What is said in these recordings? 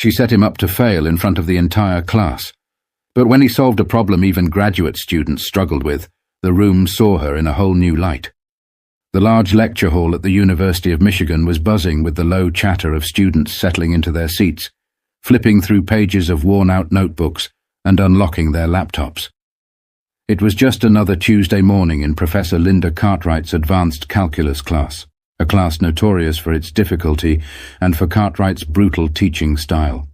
She set him up to fail in front of the entire class. But when he solved a problem even graduate students struggled with, the room saw her in a whole new light. The large lecture hall at the University of Michigan was buzzing with the low chatter of students settling into their seats, flipping through pages of worn-out notebooks and unlocking their laptops. It was just another Tuesday morning in Professor Linda Cartwright's advanced calculus class, a class notorious for its difficulty and for Cartwright's brutal teaching style.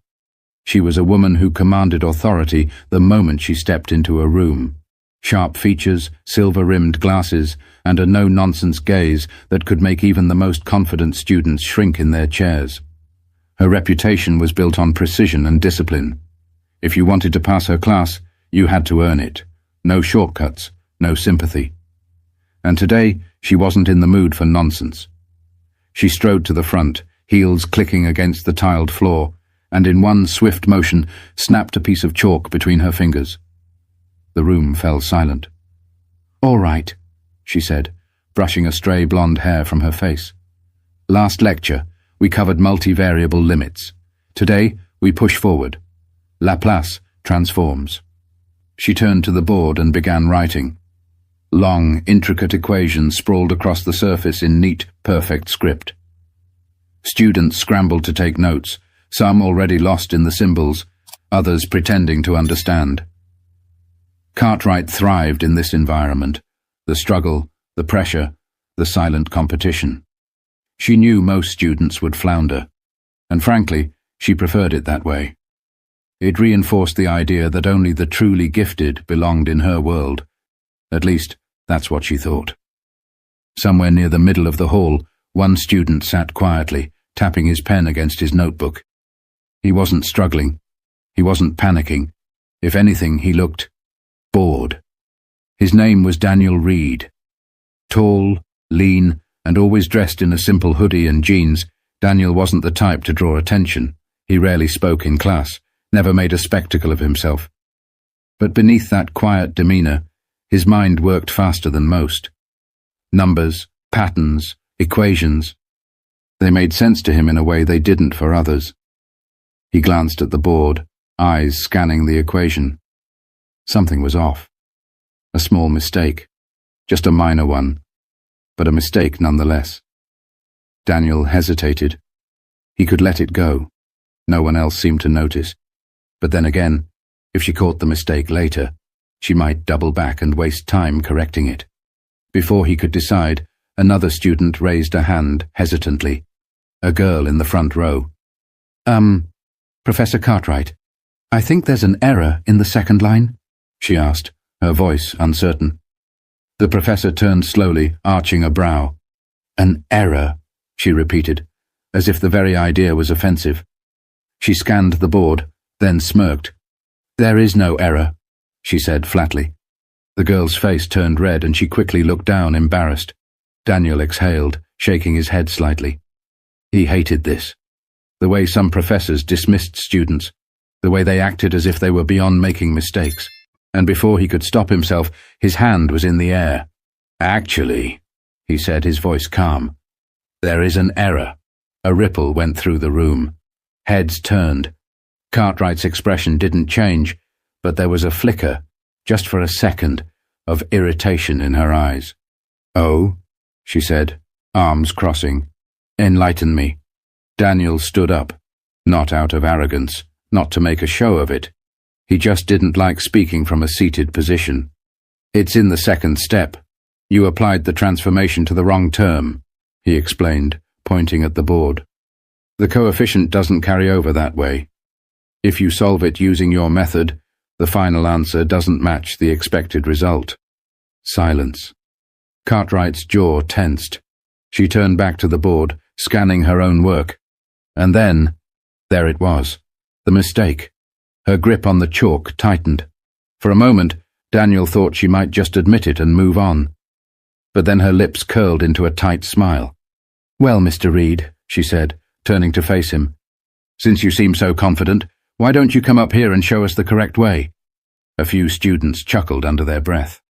She was a woman who commanded authority the moment she stepped into a room. Sharp features, silver-rimmed glasses, and a no-nonsense gaze that could make even the most confident students shrink in their chairs. Her reputation was built on precision and discipline. If you wanted to pass her class, you had to earn it. No shortcuts, no sympathy. And today, she wasn't in the mood for nonsense. She strode to the front, heels clicking against the tiled floor, and in one swift motion snapped a piece of chalk between her fingers. The room fell silent. "All right," she said, brushing a stray blonde hair from her face. "Last lecture, we covered multivariable limits. Today, we push forward. Laplace transforms." She turned to the board and began writing. Long, intricate equations sprawled across the surface in neat, perfect script. Students scrambled to take notes, some already lost in the symbols, others pretending to understand. Cartwright thrived in this environment, the struggle, the pressure, the silent competition. She knew most students would flounder, and frankly, she preferred it that way. It reinforced the idea that only the truly gifted belonged in her world. At least, that's what she thought. Somewhere near the middle of the hall, one student sat quietly, tapping his pen against his notebook. He wasn't struggling. He wasn't panicking. If anything, he looked bored. His name was Daniel Reed. Tall, lean, and always dressed in a simple hoodie and jeans, Daniel wasn't the type to draw attention. He rarely spoke in class, never made a spectacle of himself. But beneath that quiet demeanor, his mind worked faster than most. Numbers, patterns, equations. They made sense to him in a way they didn't for others. He glanced at the board, eyes scanning the equation. Something was off. A small mistake. Just a minor one, but a mistake nonetheless. Daniel hesitated. He could let it go. No one else seemed to notice. But then again, if she caught the mistake later, she might double back and waste time correcting it. Before he could decide, another student raised a hand hesitantly. A girl in the front row. Professor Cartwright, I think there's an error in the second line," she asked, her voice uncertain. The professor turned slowly, arching a brow. "An error," she repeated, as if the very idea was offensive. She scanned the board, then smirked. "There is no error," she said flatly. The girl's face turned red and she quickly looked down, embarrassed. Daniel exhaled, shaking his head slightly. He hated this. The way some professors dismissed students, the way they acted as if they were beyond making mistakes. And before he could stop himself, his hand was in the air. "Actually," he said, his voice calm, "there is an error." A ripple went through the room. Heads turned. Cartwright's expression didn't change, but there was a flicker, just for a second, of irritation in her eyes. "Oh," she said, arms crossing. "Enlighten me." Daniel stood up, not out of arrogance, not to make a show of it. He just didn't like speaking from a seated position. "It's in the second step. You applied the transformation to the wrong term," he explained, pointing at the board. "The coefficient doesn't carry over that way. If you solve it using your method, the final answer doesn't match the expected result." Silence. Cartwright's jaw tensed. She turned back to the board, scanning her own work. And then, there it was, the mistake. Her grip on the chalk tightened. For a moment, Daniel thought she might just admit it and move on. But then her lips curled into a tight smile. "Well, Mr. Reed," she said, turning to face him, "since you seem so confident, why don't you come up here and show us the correct way?" A few students chuckled under their breath.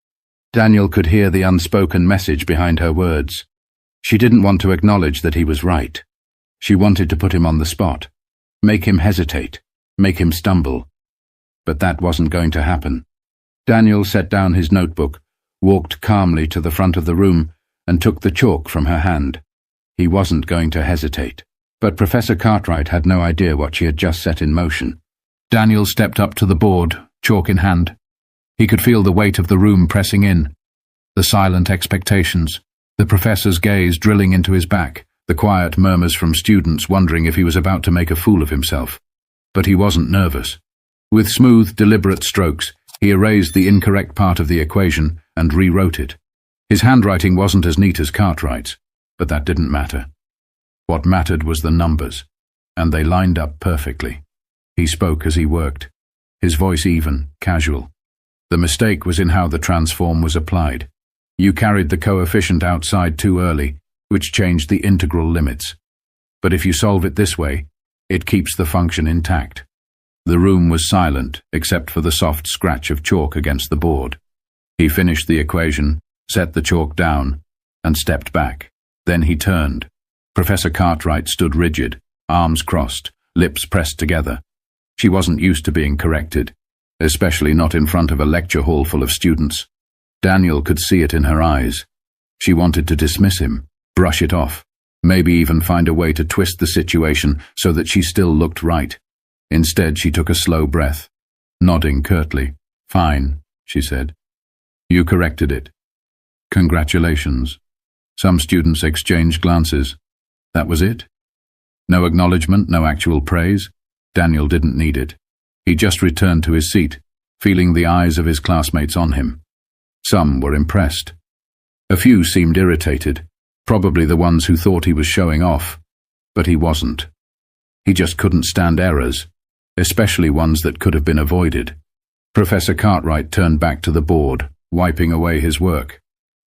Daniel could hear the unspoken message behind her words. She didn't want to acknowledge that he was right. She wanted to put him on the spot. make him hesitate, make him stumble. But that wasn't going to happen. Daniel set down his notebook, walked calmly to the front of the room, and took the chalk from her hand. He wasn't going to hesitate. But Professor Cartwright had no idea what she had just set in motion. Daniel stepped up to the board, chalk in hand. He could feel the weight of the room pressing in, the silent expectations, the professor's gaze drilling into his back, the quiet murmurs from students wondering if he was about to make a fool of himself. But he wasn't nervous. With smooth, deliberate strokes, he erased the incorrect part of the equation and rewrote it. His handwriting wasn't as neat as Cartwright's, but that didn't matter. What mattered was the numbers, and they lined up perfectly. He spoke as he worked, his voice even, casual. The mistake was in how the transform was applied. You carried the coefficient outside too early, which changed the integral limits. But if you solve it this way, it keeps the function intact. The room was silent, except for the soft scratch of chalk against the board. He finished the equation, set the chalk down, and stepped back. Then he turned. Professor Cartwright stood rigid, arms crossed, lips pressed together. She wasn't used to being corrected, especially not in front of a lecture hall full of students. Daniel could see it in her eyes. She wanted to dismiss him, brush it off, maybe even find a way to twist the situation so that she still looked right. Instead, she took a slow breath, nodding curtly. "Fine," she said. "You corrected it. Congratulations." Some students exchanged glances. That was it? No acknowledgement, no actual praise? Daniel didn't need it. He just returned to his seat, feeling the eyes of his classmates on him. Some were impressed. A few seemed irritated, probably the ones who thought he was showing off. But he wasn't. He just couldn't stand errors, especially ones that could have been avoided. Professor Cartwright turned back to the board, wiping away his work.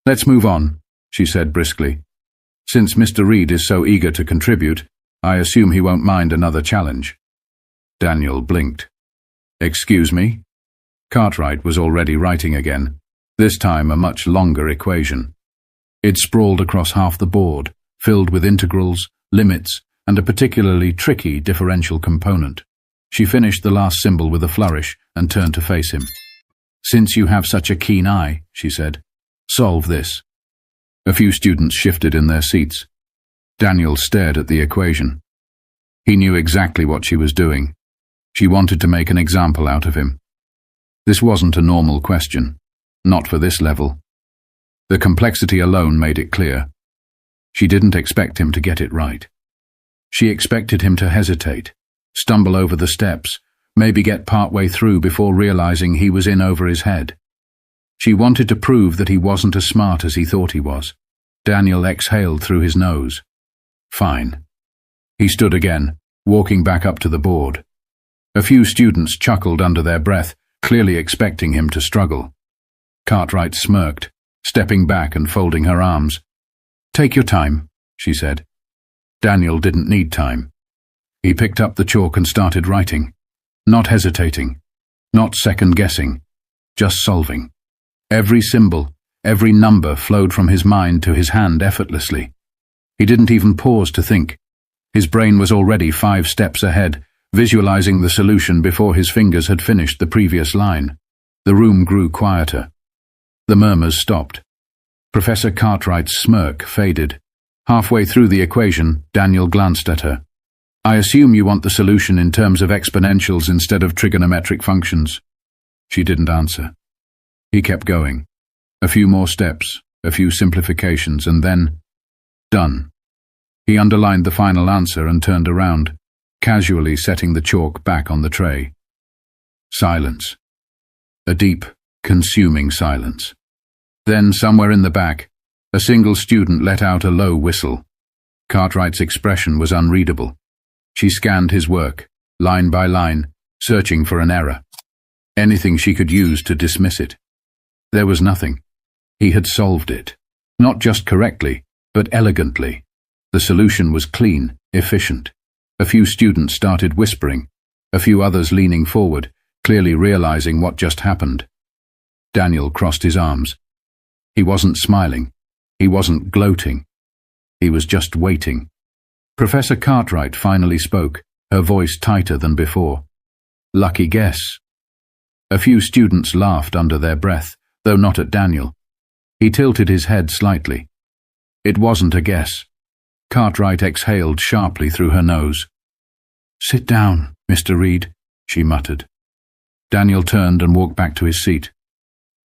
"Let's move on," she said briskly. "Since Mr. Reed is so eager to contribute, I assume he won't mind another challenge." Daniel blinked. "Excuse me?" Cartwright was already writing again, this time a much longer equation. It sprawled across half the board, filled with integrals, limits, and a particularly tricky differential component. She finished the last symbol with a flourish and turned to face him. "Since you have such a keen eye," she said, "solve this." A few students shifted in their seats. Daniel stared at the equation. He knew exactly what she was doing. She wanted to make an example out of him. This wasn't a normal question, not for this level. The complexity alone made it clear. She didn't expect him to get it right. She expected him to hesitate, stumble over the steps, maybe get partway through before realizing he was in over his head. She wanted to prove that he wasn't as smart as he thought he was. Daniel exhaled through his nose. "Fine." He stood again, walking back up to the board. A few students chuckled under their breath, clearly expecting him to struggle. Cartwright smirked, stepping back and folding her arms. "Take your time," she said. Daniel didn't need time. He picked up the chalk and started writing, not hesitating, not second-guessing, just solving. Every symbol, every number flowed from his mind to his hand effortlessly. He didn't even pause to think. His brain was already 5 steps ahead, visualizing the solution before his fingers had finished the previous line. The room grew quieter. The murmurs stopped. Professor Cartwright's smirk faded. Halfway through the equation, Daniel glanced at her. "I assume you want the solution in terms of exponentials instead of trigonometric functions." She didn't answer. He kept going. A few more steps, a few simplifications, and then... done. He underlined the final answer and turned around, casually setting the chalk back on the tray. Silence. A deep, consuming silence. Then, somewhere in the back, a single student let out a low whistle. Cartwright's expression was unreadable. She scanned his work, line by line, searching for an error. Anything she could use to dismiss it. There was nothing. He had solved it. Not just correctly, but elegantly. The solution was clean, efficient. A few students started whispering, a few others leaning forward, clearly realizing what just happened. Daniel crossed his arms. He wasn't smiling. He wasn't gloating. He was just waiting. Professor Cartwright finally spoke, her voice tighter than before. Lucky guess. A few students laughed under their breath, though not at Daniel. He tilted his head slightly. It wasn't a guess. Cartwright exhaled sharply through her nose. "Sit down, Mr. Reed," she muttered. Daniel turned and walked back to his seat.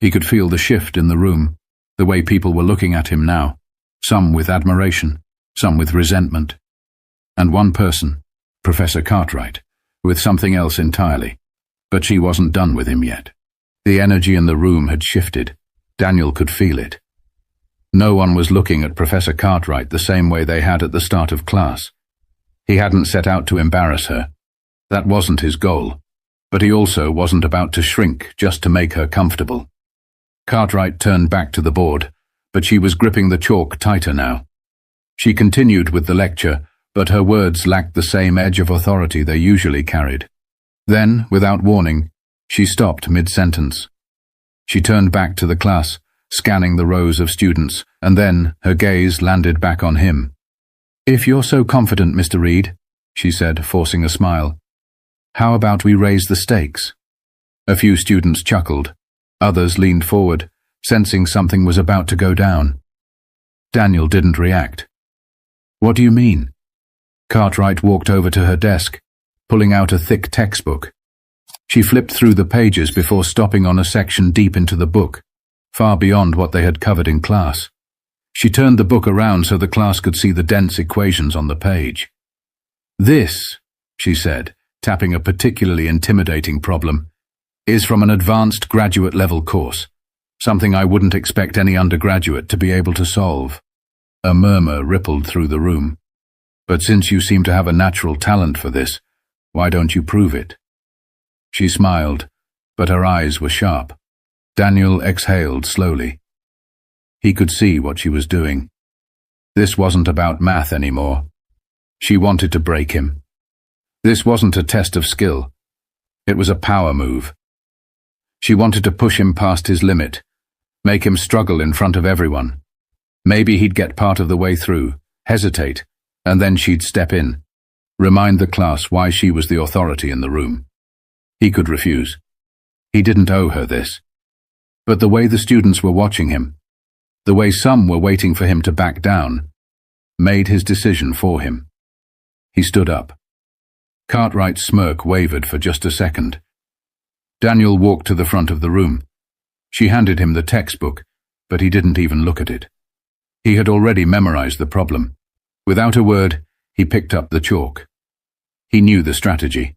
He could feel the shift in the room, the way people were looking at him now, some with admiration, some with resentment. And one person, Professor Cartwright, with something else entirely. But she wasn't done with him yet. The energy in the room had shifted. Daniel could feel it. No one was looking at Professor Cartwright the same way they had at the start of class. He hadn't set out to embarrass her. That wasn't his goal. But he also wasn't about to shrink just to make her comfortable. Cartwright turned back to the board, but she was gripping the chalk tighter now. She continued with the lecture, but her words lacked the same edge of authority they usually carried. Then, without warning, she stopped mid-sentence. She turned back to the class, scanning the rows of students, and then her gaze landed back on him. "If you're so confident, Mr. Reed," she said, forcing a smile, "how about we raise the stakes?" A few students chuckled. Others leaned forward, sensing something was about to go down. Daniel didn't react. "What do you mean?" Cartwright walked over to her desk, pulling out a thick textbook. She flipped through the pages before stopping on a section deep into the book, far beyond what they had covered in class. She turned the book around so the class could see the dense equations on the page. "This," she said, tapping a particularly intimidating problem, "is from an advanced graduate-level course, something I wouldn't expect any undergraduate to be able to solve." A murmur rippled through the room. "But since you seem to have a natural talent for this, why don't you prove it?" She smiled, but her eyes were sharp. Daniel exhaled slowly. He could see what she was doing. This wasn't about math anymore. She wanted to break him. This wasn't a test of skill. It was a power move. She wanted to push him past his limit, make him struggle in front of everyone. Maybe he'd get part of the way through, hesitate, and then she'd step in, remind the class why she was the authority in the room. He could refuse. He didn't owe her this. But the way the students were watching him, the way some were waiting for him to back down, made his decision for him. He stood up. Cartwright's smirk wavered for just a second. Daniel walked to the front of the room. She handed him the textbook, but he didn't even look at it. He had already memorized the problem. Without a word, he picked up the chalk. He knew the strategy.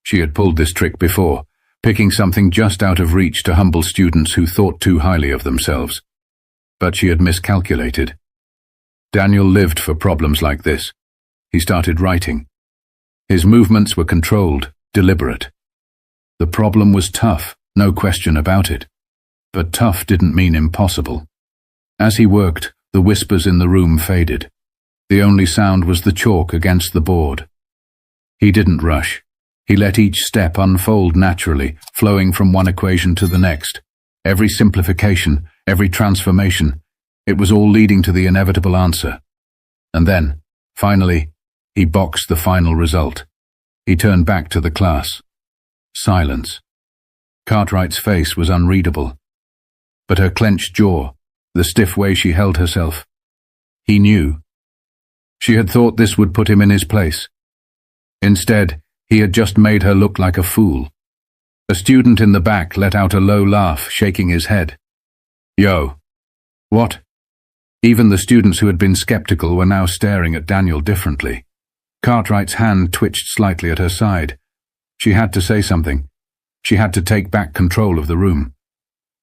She had pulled this trick before, picking something just out of reach to humble students who thought too highly of themselves. But she had miscalculated. Daniel lived for problems like this. He started writing. His movements were controlled, deliberate. The problem was tough, no question about it. But tough didn't mean impossible. As he worked, the whispers in the room faded. The only sound was the chalk against the board. He didn't rush. He let each step unfold naturally, flowing from one equation to the next. Every simplification, every transformation, it was all leading to the inevitable answer. And then, finally, he boxed the final result. He turned back to the class. Silence. Cartwright's face was unreadable. But her clenched jaw, the stiff way she held herself, he knew. She had thought this would put him in his place. Instead, he had just made her look like a fool. A student in the back let out a low laugh, shaking his head. "Yo. What?" Even the students who had been skeptical were now staring at Daniel differently. Cartwright's hand twitched slightly at her side. She had to say something. She had to take back control of the room.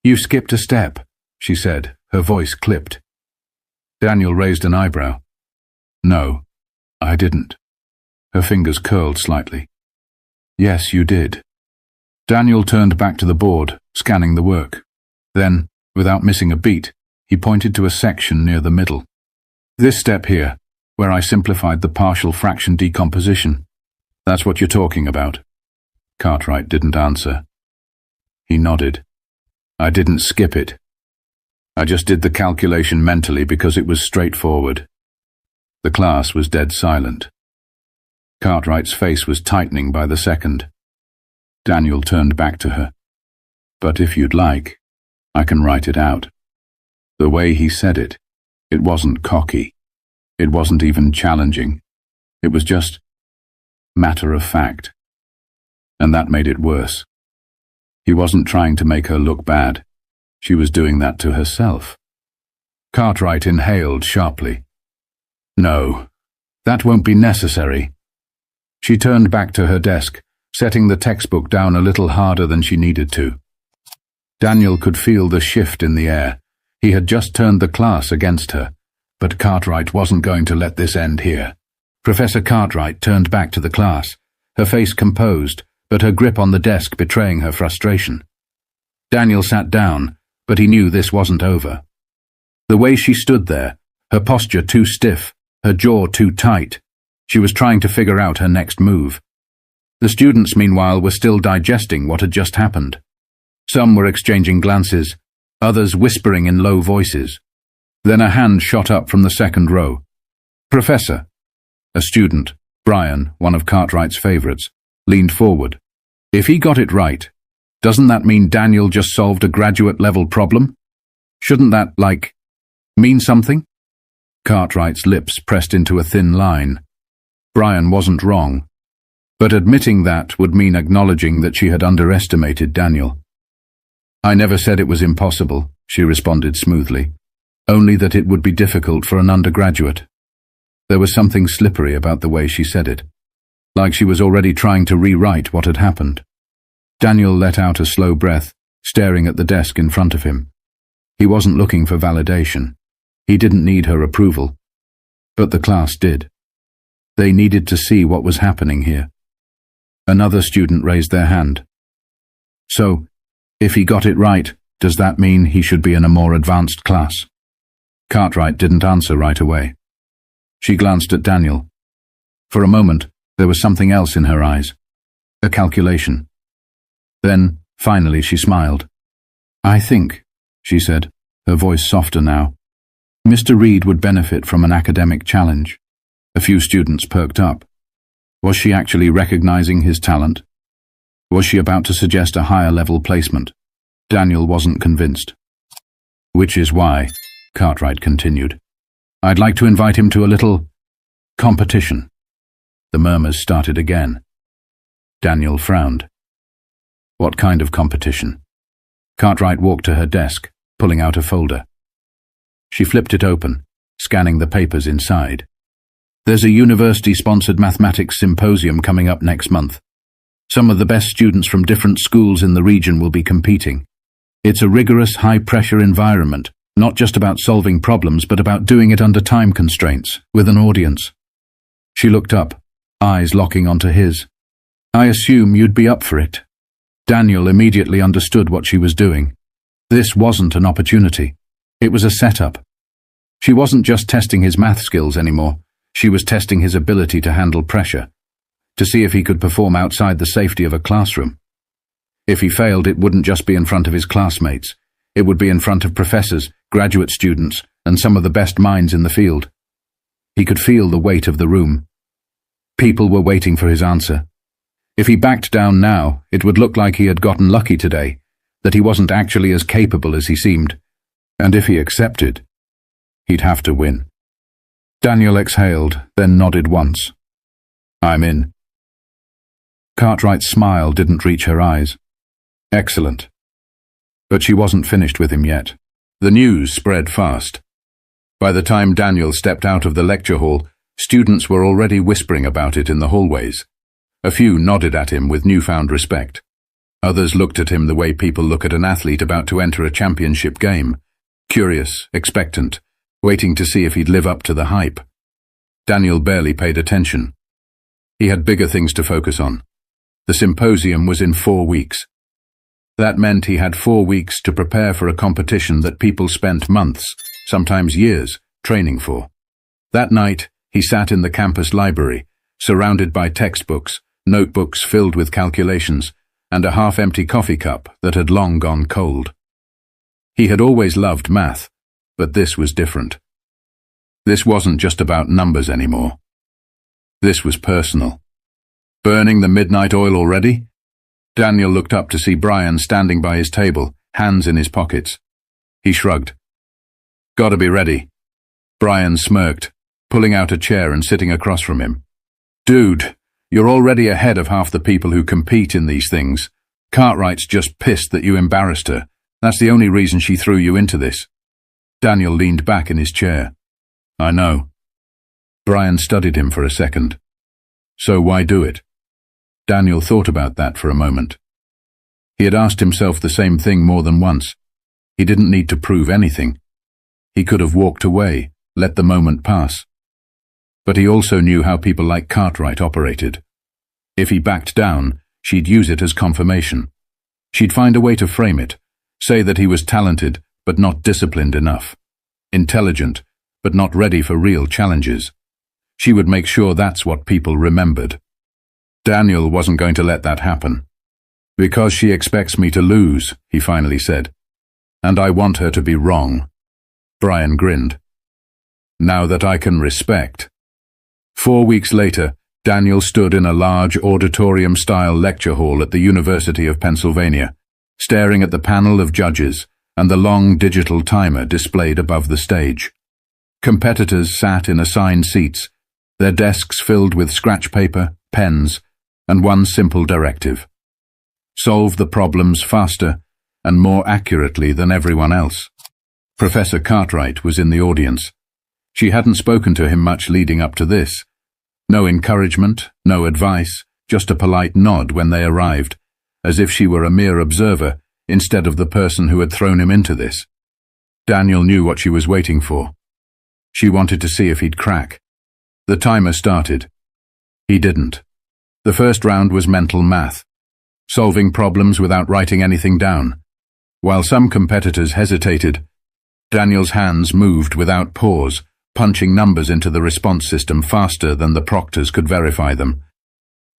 "You skipped a step," she said, her voice clipped. Daniel raised an eyebrow. "No, I didn't." Her fingers curled slightly. "Yes, you did." Daniel turned back to the board, scanning the work. Then, without missing a beat, he pointed to a section near the middle. "This step here, where I simplified the partial fraction decomposition. That's what you're talking about." Cartwright didn't answer. He nodded. "I didn't skip it. I just did the calculation mentally because it was straightforward." The class was dead silent. Cartwright's face was tightening by the second. Daniel turned back to her. "But if you'd like, I can write it out." The way he said it, it wasn't cocky. It wasn't even challenging. It was just matter of fact. And that made it worse. He wasn't trying to make her look bad. She was doing that to herself. Cartwright inhaled sharply. "No, that won't be necessary." She turned back to her desk, setting the textbook down a little harder than she needed to. Daniel could feel the shift in the air. He had just turned the class against her, but Cartwright wasn't going to let this end here. Professor Cartwright turned back to the class, her face composed, but her grip on the desk betraying her frustration. Daniel sat down, but he knew this wasn't over. The way she stood there, her posture too stiff, her jaw too tight, she was trying to figure out her next move. The students, meanwhile, were still digesting what had just happened. Some were exchanging glances, others whispering in low voices. Then a hand shot up from the second row. "Professor." A student, Brian, one of Cartwright's favorites, leaned forward. "If he got it right, doesn't that mean Daniel just solved a graduate-level problem? Shouldn't that, mean something?" Cartwright's lips pressed into a thin line. Brian wasn't wrong, but admitting that would mean acknowledging that she had underestimated Daniel. "I never said it was impossible," she responded smoothly, "only that it would be difficult for an undergraduate." There was something slippery about the way she said it, like she was already trying to rewrite what had happened. Daniel let out a slow breath, staring at the desk in front of him. He wasn't looking for validation. He didn't need her approval. But the class did. They needed to see what was happening here. Another student raised their hand. "So, if he got it right, does that mean he should be in a more advanced class?" Cartwright didn't answer right away. She glanced at Daniel. For a moment, there was something else in her eyes. A calculation. Then, finally, she smiled. "I think," she said, her voice softer now, "Mr. Reed would benefit from an academic challenge." A few students perked up. Was she actually recognizing his talent? Was she about to suggest a higher-level placement? Daniel wasn't convinced. "Which is why," Cartwright continued, "I'd like to invite him to a little competition." The murmurs started again. Daniel frowned. "What kind of competition?" Cartwright walked to her desk, pulling out a folder. She flipped it open, scanning the papers inside. "There's a university-sponsored mathematics symposium coming up next month. Some of the best students from different schools in the region will be competing. It's a rigorous, high-pressure environment, not just about solving problems, but about doing it under time constraints, with an audience." She looked up, eyes locking onto his. "I assume you'd be up for it." Daniel immediately understood what she was doing. This wasn't an opportunity. It was a setup. She wasn't just testing his math skills anymore. She was testing his ability to handle pressure, to see if he could perform outside the safety of a classroom. If he failed, it wouldn't just be in front of his classmates. It would be in front of professors, graduate students, and some of the best minds in the field. He could feel the weight of the room. People were waiting for his answer. If he backed down now, it would look like he had gotten lucky today, that he wasn't actually as capable as he seemed. And if he accepted, he'd have to win. Daniel exhaled, then nodded once. "I'm in." Cartwright's smile didn't reach her eyes. "Excellent." But she wasn't finished with him yet. The news spread fast. By the time Daniel stepped out of the lecture hall, students were already whispering about it in the hallways. A few nodded at him with newfound respect. Others looked at him the way people look at an athlete about to enter a championship game, curious, expectant, waiting to see if he'd live up to the hype. Daniel barely paid attention. He had bigger things to focus on. The symposium was in 4 weeks. That meant he had 4 weeks to prepare for a competition that people spent months, sometimes years, training for. That night, he sat in the campus library, surrounded by textbooks, notebooks filled with calculations, and a half-empty coffee cup that had long gone cold. He had always loved math, but this was different. This wasn't just about numbers anymore. This was personal. Burning the midnight oil already? Daniel looked up to see Brian standing by his table, hands in his pockets. He shrugged. Gotta be ready. Brian smirked, pulling out a chair and sitting across from him. Dude, you're already ahead of half the people who compete in these things. Cartwright's just pissed that you embarrassed her. That's the only reason she threw you into this. Daniel leaned back in his chair. I know. Brian studied him for a second. So why do it? Daniel thought about that for a moment. He had asked himself the same thing more than once. He didn't need to prove anything. He could have walked away, let the moment pass. But he also knew how people like Cartwright operated. If he backed down, she'd use it as confirmation. She'd find a way to frame it, say that he was talented but not disciplined enough, intelligent but not ready for real challenges. She would make sure that's what people remembered. Daniel wasn't going to let that happen. Because she expects me to lose, he finally said. And I want her to be wrong. Brian grinned. Now that I can respect. 4 weeks later, Daniel stood in a large auditorium-style lecture hall at the University of Pennsylvania, staring at the panel of judges and the long digital timer displayed above the stage. Competitors sat in assigned seats, their desks filled with scratch paper, pens, and one simple directive. Solve the problems faster and more accurately than everyone else. Professor Cartwright was in the audience. She hadn't spoken to him much leading up to this. No encouragement, no advice, just a polite nod when they arrived, as if she were a mere observer instead of the person who had thrown him into this. Daniel knew what she was waiting for. She wanted to see if he'd crack. The timer started. He didn't. The first round was mental math, solving problems without writing anything down. While some competitors hesitated, Daniel's hands moved without pause, punching numbers into the response system faster than the proctors could verify them.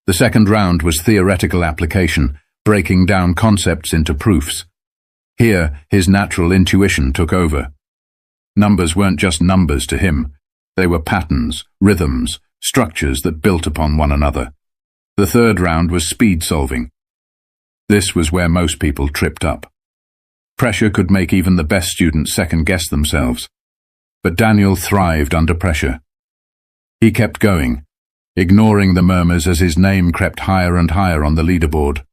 The second round was theoretical application, breaking down concepts into proofs. Here, his natural intuition took over. Numbers weren't just numbers to him. They were patterns, rhythms, structures that built upon one another. The third round was speed solving. This was where most people tripped up. Pressure could make even the best students second-guess themselves. But Daniel thrived under pressure. He kept going, ignoring the murmurs as his name crept higher and higher on the leaderboard.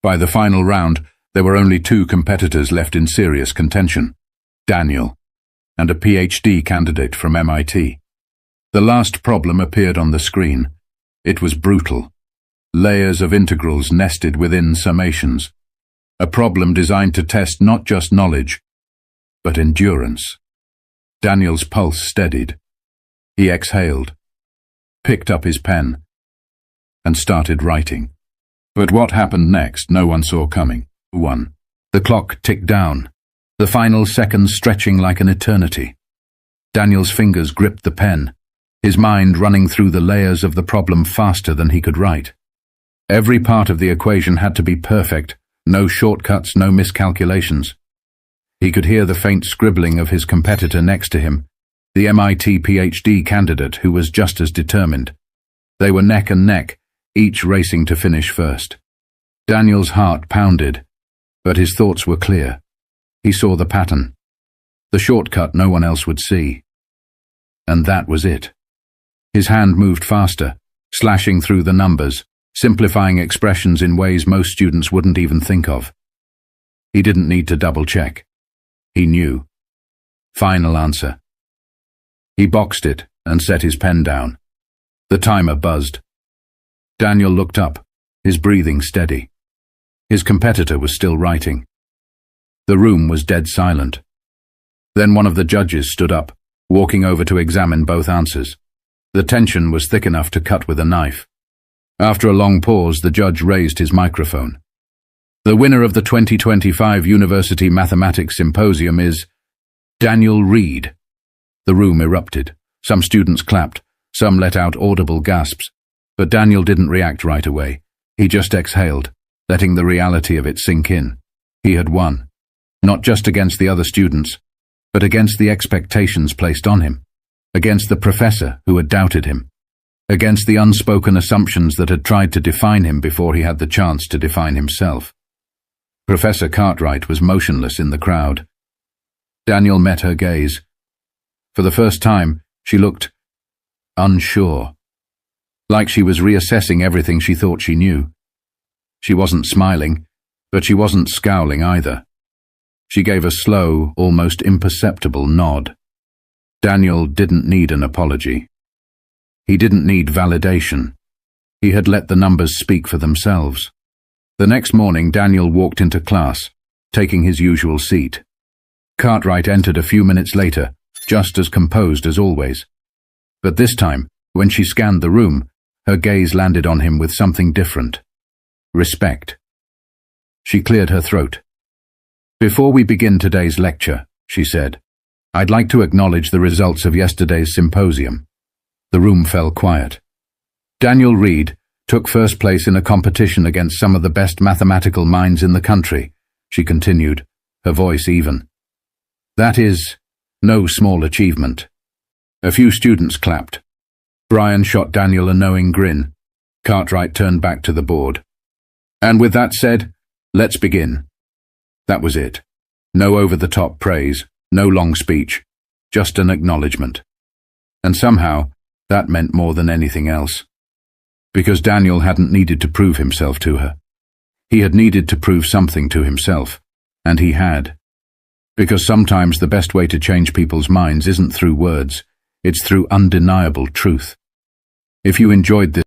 By the final round, there were only 2 competitors left in serious contention: Daniel and a PhD candidate from MIT. The last problem appeared on the screen. It was brutal. Layers of integrals nested within summations. A problem designed to test not just knowledge, but endurance. Daniel's pulse steadied. He exhaled, picked up his pen, and started writing. But what happened next, no one saw coming. 1. The clock ticked down, the final seconds stretching like an eternity. Daniel's fingers gripped the pen, his mind running through the layers of the problem faster than he could write. Every part of the equation had to be perfect, no shortcuts, no miscalculations. He could hear the faint scribbling of his competitor next to him, the MIT PhD candidate who was just as determined. They were neck and neck, each racing to finish first. Daniel's heart pounded, but his thoughts were clear. He saw the pattern, the shortcut no one else would see. And that was it. His hand moved faster, slashing through the numbers, simplifying expressions in ways most students wouldn't even think of. He didn't need to double-check. He knew. Final answer. He boxed it and set his pen down. The timer buzzed. Daniel looked up, his breathing steady. His competitor was still writing. The room was dead silent. Then one of the judges stood up, walking over to examine both answers. The tension was thick enough to cut with a knife. After a long pause, the judge raised his microphone. The winner of the 2025 University Mathematics Symposium is Daniel Reed. The room erupted. Some students clapped, some let out audible gasps, but Daniel didn't react right away. He just exhaled, letting the reality of it sink in. He had won, not just against the other students, but against the expectations placed on him, against the professor who had doubted him. against the unspoken assumptions that had tried to define him before he had the chance to define himself. Professor Cartwright was motionless in the crowd. Daniel met her gaze. For the first time, she looked unsure, like she was reassessing everything she thought she knew. She wasn't smiling, but she wasn't scowling either. She gave a slow, almost imperceptible nod. Daniel didn't need an apology. He didn't need validation. He had let the numbers speak for themselves. The next morning, Daniel walked into class, taking his usual seat. Cartwright entered a few minutes later, just as composed as always. But this time, when she scanned the room, her gaze landed on him with something different. Respect. She cleared her throat. "Before we begin today's lecture," she said, "I'd like to acknowledge the results of yesterday's symposium." The room fell quiet. Daniel Reed took first place in a competition against some of the best mathematical minds in the country, she continued, her voice even. That is no small achievement. A few students clapped. Brian shot Daniel a knowing grin. Cartwright turned back to the board. "And with that said, let's begin." That was it. No over-the-top praise, no long speech, just an acknowledgement. And somehow, that meant more than anything else. Because Daniel hadn't needed to prove himself to her. He had needed to prove something to himself, and he had. Because sometimes the best way to change people's minds isn't through words, it's through undeniable truth. If you enjoyed this